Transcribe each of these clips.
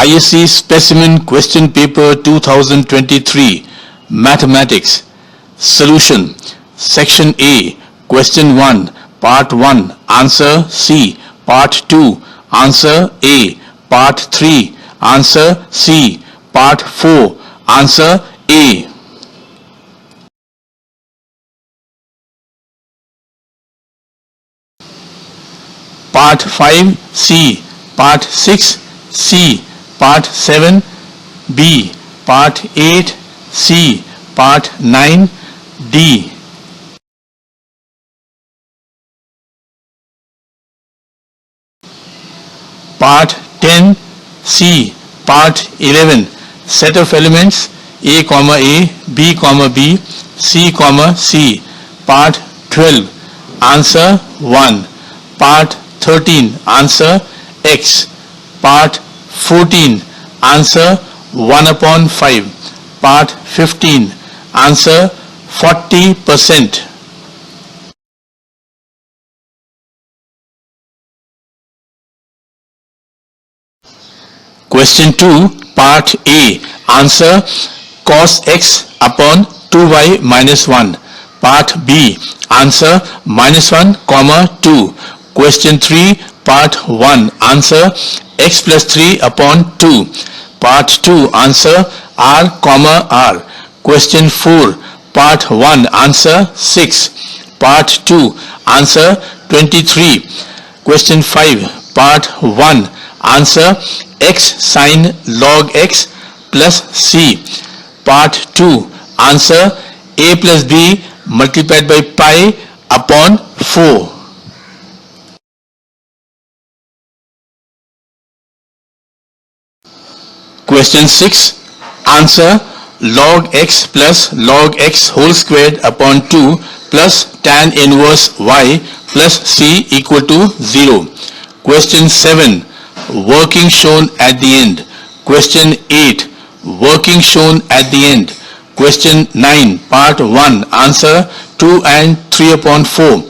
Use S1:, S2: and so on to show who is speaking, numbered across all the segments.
S1: ISC Specimen Question Paper 2023 Mathematics. Solution. Section A. Question 1. Part 1. Answer C. Part 2. Answer A. Part 3. Answer C. Part 4. Answer A. Part 5 C. Part 6 C. Part 7 B. Part 8 C. Part 9 D. Part 10 C. Part 11. Set of elements A, B, B, C, C. Part 12. Answer 1. Part 13. Answer X. Part 14. Answer 1 upon 5. Part 15. Answer 40%. Question 2. Part A. Answer cos x upon 2y minus 1. Part B. Answer minus 1, 2. Question 3. Part 1. Answer x plus 3 upon 2. Part 2. Answer r, r. Question 4. Part 1. Answer 6. Part 2. Answer 23. Question 5. Part 1. Answer x sin log x plus c. Part 2. Answer a plus b multiplied by pi upon 4. Question 6. Answer log x plus log x whole squared upon 2 plus tan inverse y plus c equal to 0. Question 7. Working shown at the end. Question 8. Working shown at the end. Question 9. Part 1. Answer 2 and 3 upon 4.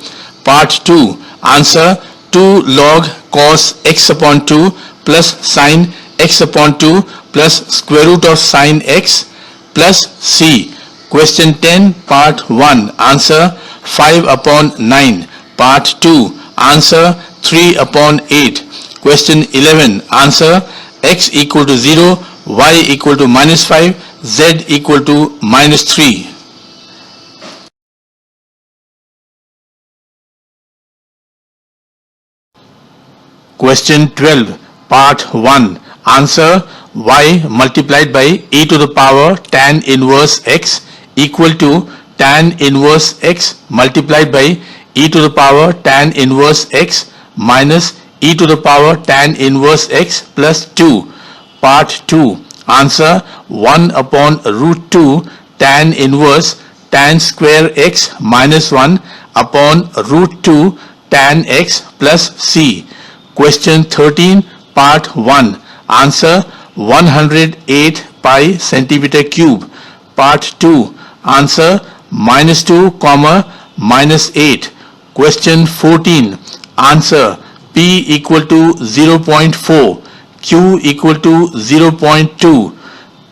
S1: Part 2. Answer 2 log cos x upon 2 plus sin x upon 2 plus square root of sin x plus c. Question 10. Part 1. Answer 5 upon 9. Part 2. Answer 3 upon 8. Question 11. Answer x equal to 0, y equal to minus 5, z equal to minus 3. Question 12. Part 1. Answer y multiplied by e to the power tan inverse x equal to tan inverse x multiplied by e to the power tan inverse x minus e to the power tan inverse x plus 2. Part 2. Answer 1 upon root 2 tan inverse tan square x minus 1 upon root 2 tan x plus c. Question 13. Part 1. Answer 108 pi centimeter cube. Part 2. Answer minus 2, minus 8. Question 14. Answer P equal to 0.4, Q equal to 0.2,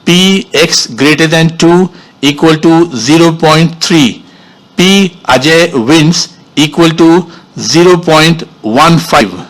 S1: P x greater than 2 equal to 0.3, P Ajay wins equal to 0.15.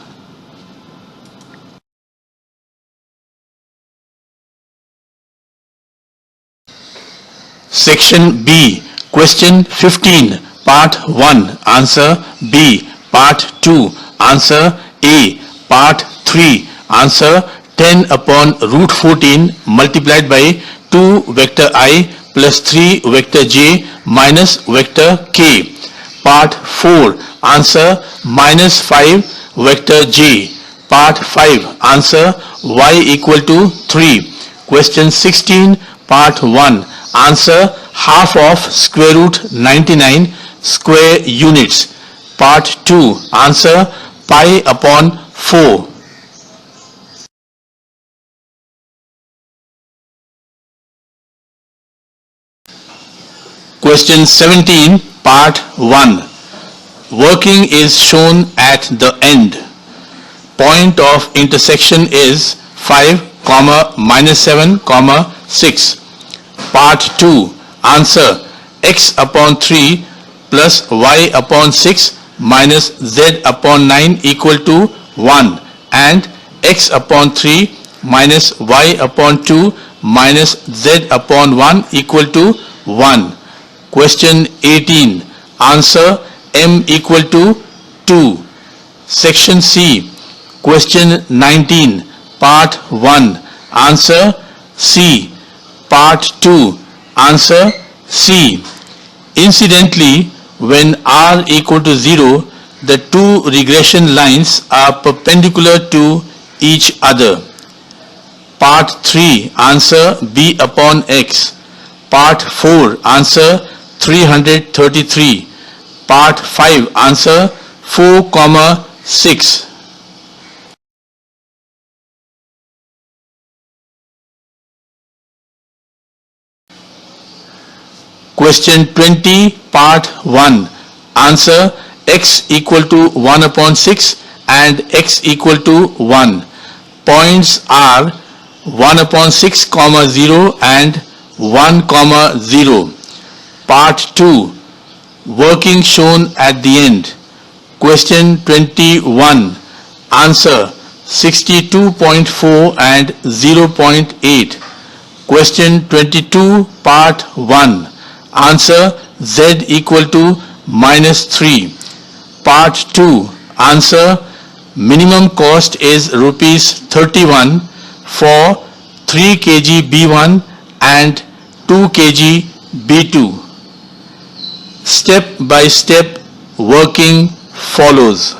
S1: Section B. Question 15. Part 1. Answer B. Part 2. Answer A. Part 3. Answer 10 upon root 14 multiplied by 2 vector I plus 3 vector j minus vector k. Part 4. Answer minus 5 vector j. Part 5. Answer y equal to 3. Question 16. Part 1. Answer half of square root 99 square units. Part 2. Answer pi upon 4. Question 17. Part 1. Working is shown at the end. Point of intersection is 5, comma minus 7, comma 6. Part 2. Answer: x upon 3 plus y upon 6 minus z upon 9 equal to 1, and x upon 3 minus y upon 2 minus z upon 1 equal to 1. Question 18. Answer: m equal to 2. Section C. Question 19. Part 1. Answer: C. Part 2. Answer: C. Incidentally, when r equal to 0, the two regression lines are perpendicular to each other. Part 3. Answer: b upon x. Part 4. Answer: 333. Part 5. Answer: 4, 6. Question 20, Part 1. Answer: x equal to 1 upon 6 and x equal to 1. Points are 1 upon 6, 0 and 1, 0. Part 2. Working shown at the end. Question 21. Answer: 62.4 and 0.8. Question 22, Part 1. Answer: z equal to minus 3. Part 2. Answer: minimum cost is rupees 31 for 3 kg B1 and 2 kg B2. Step by step working follows.